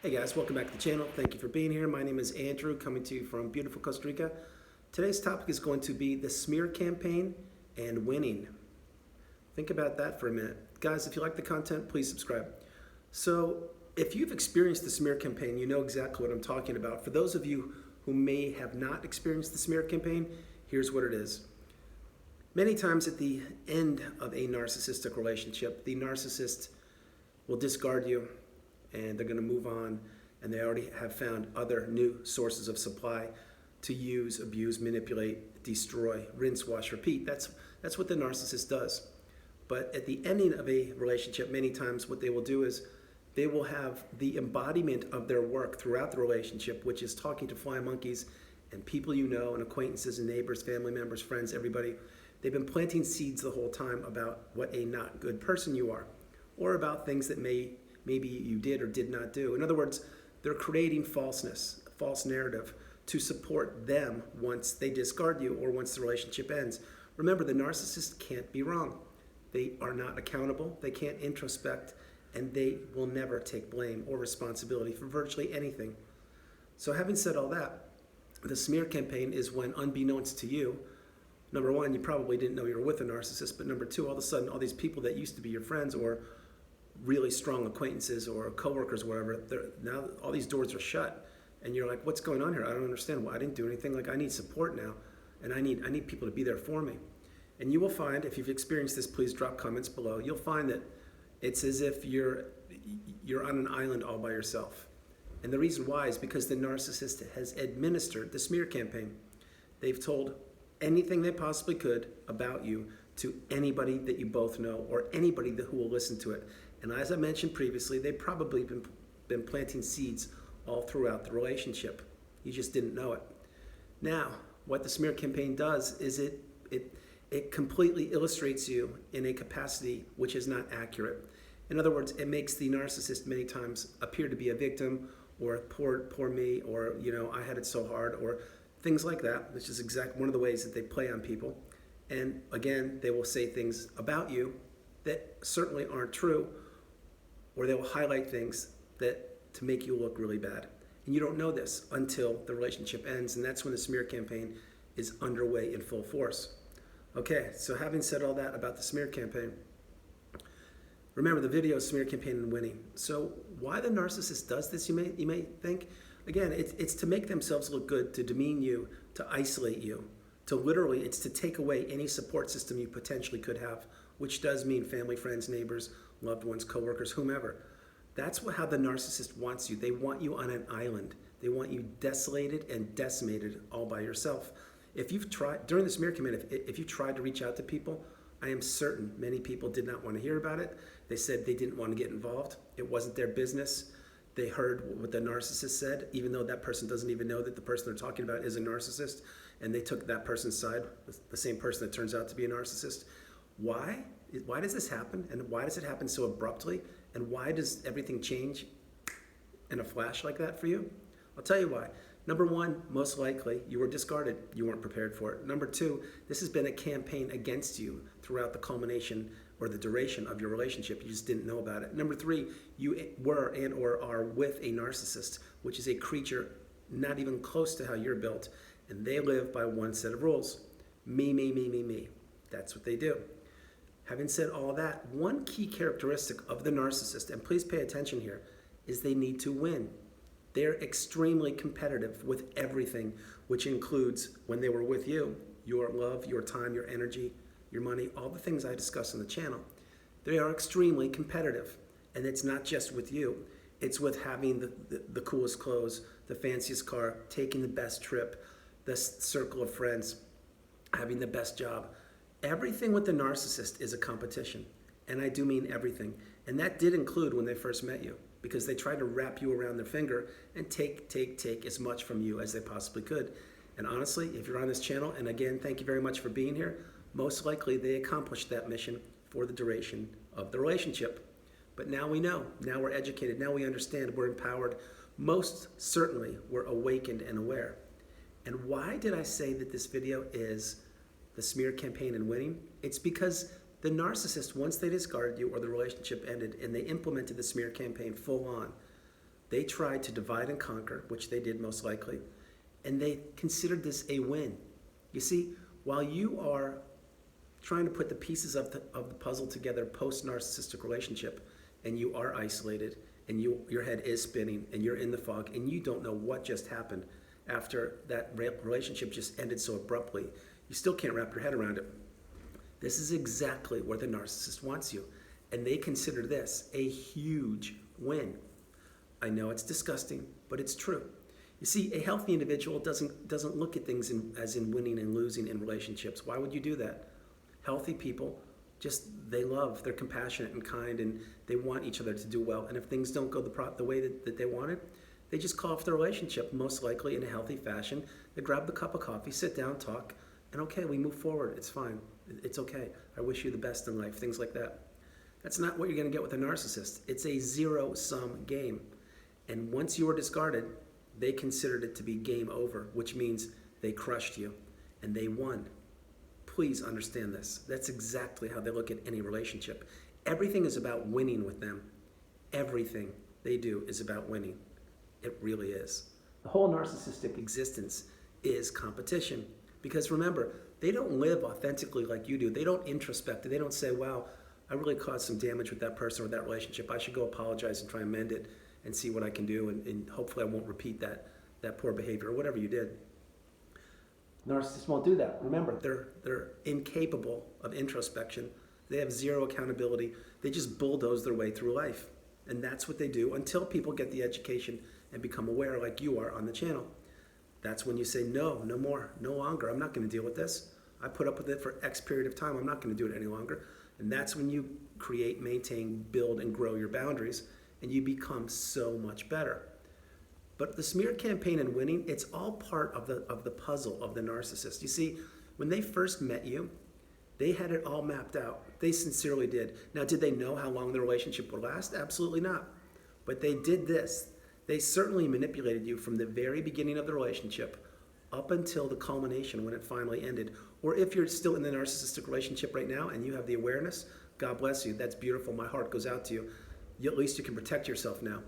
Hey guys, welcome back to the channel. Thank you for being here. My name is Andrew, coming to you from beautiful Costa Rica. Today's topic is going to be the smear campaign and winning. Think about that for a minute. Guys, if you like the content, please subscribe. So, if you've experienced the smear campaign, you know exactly what I'm talking about. For those of you who may have not experienced the smear campaign, here's what it is. Many times at the end of a narcissistic relationship, the narcissist will discard you, and they're going to move on, and they already have found other new sources of supply to use, abuse, manipulate, destroy, rinse, wash, repeat. That's what the narcissist does. But at the ending of a relationship, many times what they will do is they will have the embodiment of their work throughout the relationship, which is talking to flying monkeys and people you know, and acquaintances and neighbors, family members, friends, everybody. They've been planting seeds the whole time about what a not good person you are, or about things that maybe you did or did not do. In other words, they're creating falseness, a false narrative to support them once they discard you or once the relationship ends. Remember, the narcissist can't be wrong. They are not accountable, they can't introspect, and they will never take blame or responsibility for virtually anything. So having said all that, the smear campaign is when, unbeknownst to you, number one, you probably didn't know you were with a narcissist, but number two, all of a sudden, all these people that used to be your friends or really strong acquaintances or coworkers, wherever, now all these doors are shut, and you're like, what's going on here? I don't understand. Well, I didn't do anything. Like, I need support now, and I need people to be there for me. And you will find, if you've experienced this, please drop comments below. You'll find that it's as if you're on an island all by yourself. And the reason why is because the narcissist has administered the smear campaign. They've told anything they possibly could about you to anybody that you both know or anybody who will listen to it. And as I mentioned previously, they've probably been planting seeds all throughout the relationship. You just didn't know it. Now, what the smear campaign does is it completely illustrates you in a capacity which is not accurate. In other words, it makes the narcissist many times appear to be a victim, or poor me, or I had it so hard, or things like that, which is exactly one of the ways that they play on people. And again, they will say things about you that certainly aren't true, or they will highlight things that to make you look really bad. And you don't know this until the relationship ends, and that's when the smear campaign is underway in full force. Okay, so having said all that about the smear campaign, remember the video is smear campaign and winning. So why the narcissist does this, you may think? Again, it's to make themselves look good, to demean you, to isolate you, to literally, it's to take away any support system you potentially could have, which does mean family, friends, neighbors, loved ones, coworkers, whomever. That's how the narcissist wants you. They want you on an island. They want you desolated and decimated all by yourself. If you've tried, during the smear campaign, if you tried to reach out to people, I am certain many people did not want to hear about it. They said they didn't want to get involved. It wasn't their business. They heard what the narcissist said, even though that person doesn't even know that the person they're talking about is a narcissist, and they took that person's side, the same person that turns out to be a narcissist. Why? Why does this happen? And why does it happen so abruptly? And why does everything change in a flash like that for you? I'll tell you why. Number one, most likely you were discarded. You weren't prepared for it. Number two, this has been a campaign against you throughout the culmination or the duration of your relationship. You just didn't know about it. Number three, you were and or are with a narcissist, which is a creature not even close to how you're built. And they live by one set of rules. Me, me, me, me, me. That's what they do. Having said all that, one key characteristic of the narcissist, and please pay attention here, is they need to win. They're extremely competitive with everything, which includes when they were with you, your love, your time, your energy, your money, all the things I discuss on the channel. They are extremely competitive. And it's not just with you. It's with having the coolest clothes, the fanciest car, taking the best trip, the circle of friends, having the best job. Everything with the narcissist is a competition. And I do mean everything. And that did include when they first met you, because they tried to wrap you around their finger and take as much from you as they possibly could. And honestly, if you're on this channel, and again, thank you very much for being here, most likely they accomplished that mission for the duration of the relationship. But now we know, now we're educated, now we understand, we're empowered. Most certainly, we're awakened and aware. And why did I say that this video is the smear campaign and winning? It's because the narcissist, once they discarded you or the relationship ended and they implemented the smear campaign full on, They tried to divide and conquer, which they did most likely, and they considered this a win. You see, while you are trying to put the pieces of the puzzle together post-narcissistic relationship, and you are isolated, and your head is spinning, and you're in the fog, and you don't know what just happened after that relationship just ended so abruptly, you still can't wrap your head around it. This is exactly where the narcissist wants you, and they consider this a huge win. I know it's disgusting, but it's true. You see, a healthy individual doesn't look at things as in winning and losing in relationships. Why would you do that? Healthy people they love, they're compassionate and kind, and they want each other to do well. And if things don't go the way that they want it, they just call off the relationship, most likely in a healthy fashion. They grab the cup of coffee, sit down, talk, and okay, we move forward. It's fine. It's okay. I wish you the best in life, things like that. That's not what you're going to get with a narcissist. It's a zero-sum game. And once you are discarded, they considered it to be game over, which means they crushed you and they won. Please understand this. That's exactly how they look at any relationship. Everything is about winning with them. Everything they do is about winning. It really is. The whole narcissistic existence is competition. Because remember, they don't live authentically like you do. They don't introspect. They don't say, wow, I really caused some damage with that person or that relationship. I should go apologize and try and mend it and see what I can do, and hopefully I won't repeat that poor behavior or whatever you did. Narcissists won't do that. Remember, they're incapable of introspection. They have zero accountability. They just bulldoze their way through life. And that's what they do until people get the education and become aware like you are on the channel. That's when you say, no more, no longer. I'm not going to deal with this. I put up with it for X period of time. I'm not going to do it any longer. And that's when you create, maintain, build, and grow your boundaries, and you become so much better. But the smear campaign and winning, it's all part of the puzzle of the narcissist. You see, when they first met you, they had it all mapped out. They sincerely did. Now, did they know how long the relationship would last? Absolutely not. But they did this. They certainly manipulated you from the very beginning of the relationship up until the culmination when it finally ended. Or if you're still in the narcissistic relationship right now and you have the awareness, God bless you. That's beautiful. My heart goes out to you. At least you can protect yourself now.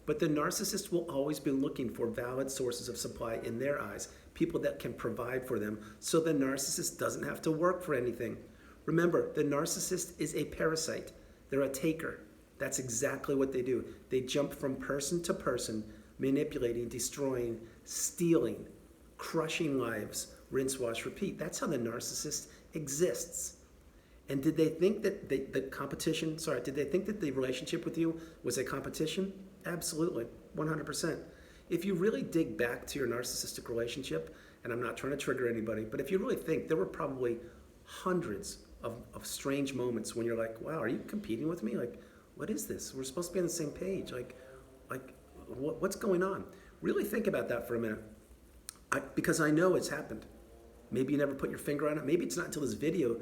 But the narcissist will always be looking for valid sources of supply in their eyes, people that can provide for them, so the narcissist doesn't have to work for anything. Remember, the narcissist is a parasite. They're a taker. That's exactly what they do. They jump from person to person, manipulating, destroying, stealing, crushing lives, rinse, wash, repeat. That's how the narcissist exists. And did they think that did they think that the relationship with you was a competition? Absolutely, 100%. If you really dig back to your narcissistic relationship, and I'm not trying to trigger anybody, but if you really think, there were probably hundreds of strange moments when you're like, wow, are you competing with me? Like, what is this? We're supposed to be on the same page. What's going on? Really think about that for a minute. Because I know it's happened. Maybe you never put your finger on it. Maybe it's not until this video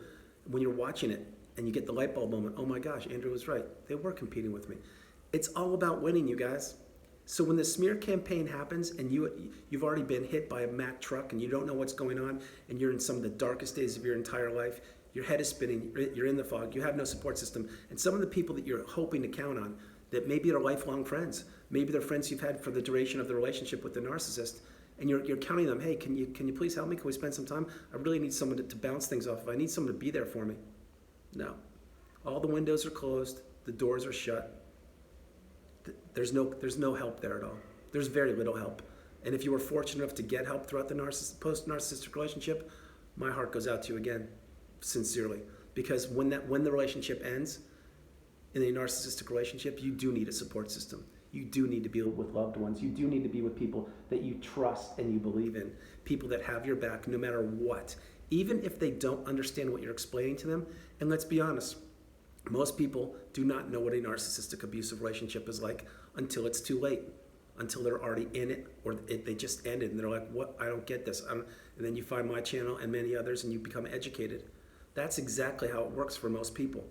when you're watching it and you get the light bulb moment. Oh my gosh, Andrew was right. They were competing with me. It's all about winning, you guys. So when the smear campaign happens and you've already been hit by a Mack truck and you don't know what's going on and you're in some of the darkest days of your entire life, your head is spinning, you're in the fog, you have no support system, and some of the people that you're hoping to count on, that maybe they're lifelong friends, maybe they're friends you've had for the duration of the relationship with the narcissist, and you're counting them, hey, can you please help me? Can we spend some time? I really need someone to bounce things off of. I need someone to be there for me. No. All the windows are closed, the doors are shut. There's no help there at all. There's very little help. And if you were fortunate enough to get help throughout the post-narcissistic relationship, my heart goes out to you again, sincerely. Because when the relationship ends, in a narcissistic relationship, you do need a support system. You do need to be with loved ones. You do need to be with people that you trust and you believe in. People that have your back no matter what. Even if they don't understand what you're explaining to them. And let's be honest, most people do not know what a narcissistic abusive relationship is like until it's too late, until they're already in it, or they just ended and they're like, what? I don't get this. And then you find my channel and many others and you become educated. That's exactly how it works for most people.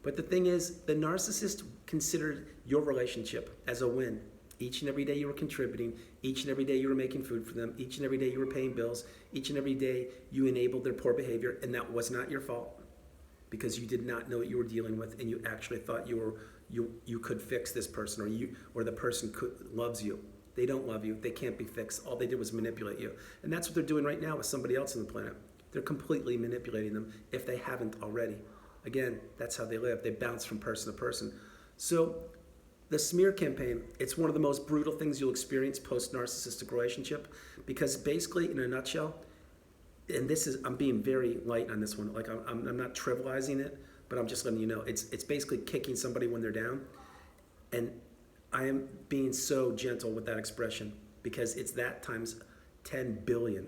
But the thing is, the narcissist considered your relationship as a win. Each and every day you were contributing, each and every day you were making food for them, each and every day you were paying bills, each and every day you enabled their poor behavior, and that was not your fault. Because you did not know what you were dealing with and you actually thought you you could fix this person, or the person loves you. They don't love you. They can't be fixed. All they did was manipulate you. And that's what they're doing right now with somebody else on the planet. They're completely manipulating them if they haven't already. Again, that's how they live. They bounce from person to person. So the smear campaign, it's one of the most brutal things you'll experience post-narcissistic relationship, because basically, in a nutshell, and I'm being very light on this one. Like I'm not trivializing it, but I'm just letting you know. It's basically kicking somebody when they're down. And I am being so gentle with that expression because it's that times 10 billion.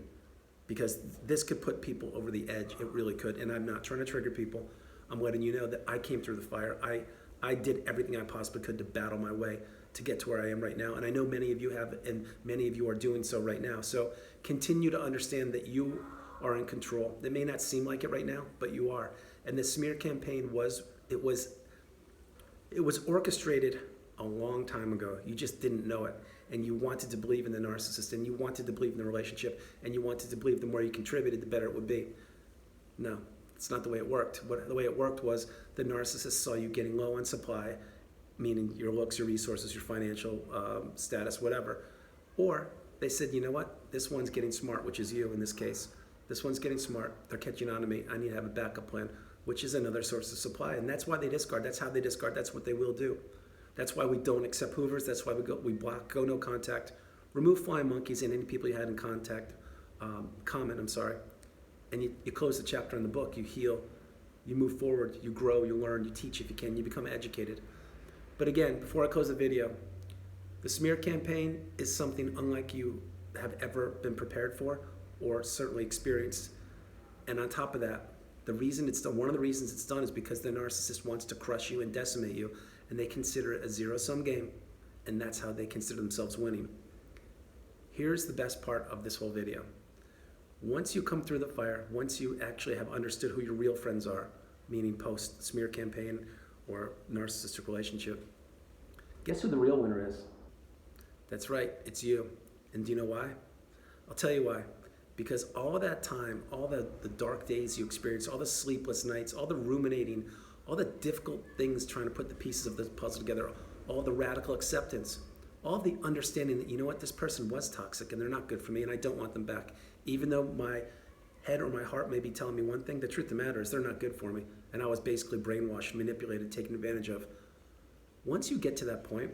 Because this could put people over the edge. It really could. And I'm not trying to trigger people. I'm letting you know that I came through the fire. I did everything I possibly could to battle my way to get to where I am right now. And I know many of you have, and many of you are doing so right now. So continue to understand that you are in control. It may not seem like it right now, but you are. And the smear campaign was orchestrated a long time ago. You just didn't know it. And you wanted to believe in the narcissist, and you wanted to believe in the relationship, and you wanted to believe the more you contributed, the better it would be. No, it's not the way it worked. The way it worked was the narcissist saw you getting low on supply, meaning your looks, your resources, your financial status, whatever. Or they said, you know what? This one's getting smart, which is you in this case. This one's getting smart. They're catching on to me. I need to have a backup plan, which is another source of supply. And that's why they discard. That's how they discard. That's what they will do. That's why we don't accept Hoovers. That's why we block, go no contact, remove flying monkeys and any people you had in comment, and you close the chapter in the book. You heal, you move forward, you grow, you learn, you teach if you can, you become educated. But again, before I close the video, the smear campaign is something unlike you have ever been prepared for or certainly experienced. And on top of that, one of the reasons it's done is because the narcissist wants to crush you and decimate you, and they consider it a zero-sum game, and that's how they consider themselves winning. Here's the best part of this whole video. Once you come through the fire, once you actually have understood who your real friends are, meaning post-smear campaign or narcissistic relationship, guess who the real winner is? That's right, it's you. And do you know why? I'll tell you why. Because all of that time, all the dark days you experienced, all the sleepless nights, all the ruminating, all the difficult things trying to put the pieces of the puzzle together, all the radical acceptance, all the understanding that, you know what, this person was toxic and they're not good for me and I don't want them back. Even though my head or my heart may be telling me one thing, the truth of the matter is they're not good for me. And I was basically brainwashed, manipulated, taken advantage of. Once you get to that point,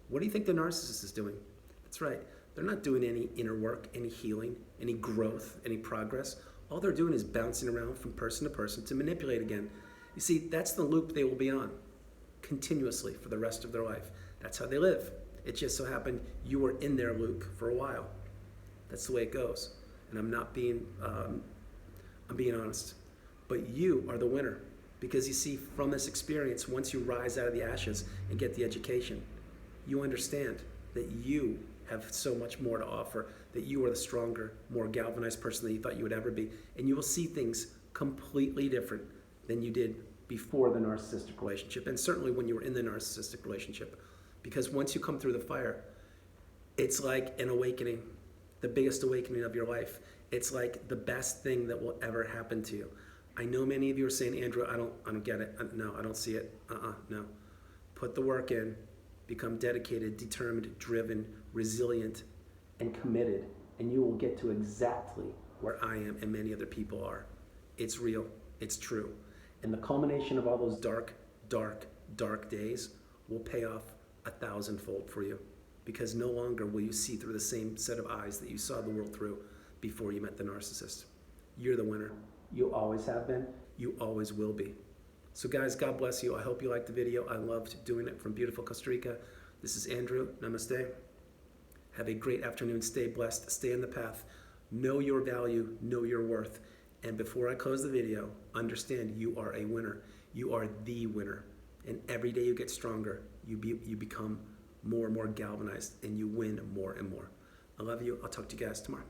what do you think the narcissist is doing? That's right. They're not doing any inner work, any healing, any growth, any progress. All they're doing is bouncing around from person to person to manipulate again. You see, that's the loop they will be on continuously for the rest of their life. That's how they live. It just so happened you were in their loop for a while. That's the way it goes. And I'm being honest. But you are the winner. Because you see, from this experience, once you rise out of the ashes and get the education, you understand that you have so much more to offer, that you are the stronger, more galvanized person that you thought you would ever be. And you will see things completely different than you did before the narcissistic relationship, and certainly when you were in the narcissistic relationship. Because once you come through the fire, it's like an awakening, the biggest awakening of your life. It's like the best thing that will ever happen to you. I know many of you are saying, Andrew, I don't get it. No, I don't see it. No. Put the work in, become dedicated, determined, driven, resilient, and committed, and you will get to exactly where I am and many other people are. It's real. It's true. And the culmination of all those dark, dark, dark days will pay off 1,000-fold for you, because no longer will you see through the same set of eyes that you saw the world through before you met the narcissist. You're the winner. You always have been. You always will be. So guys, God bless you. I hope you liked the video. I loved doing it from beautiful Costa Rica. This is Andrew. Namaste. Have a great afternoon. Stay blessed. Stay in the path. Know your value. Know your worth. And before I close the video, understand you are a winner. You are the winner. And every day you get stronger, you become more and more galvanized, and you win more and more. I love you. I'll talk to you guys tomorrow.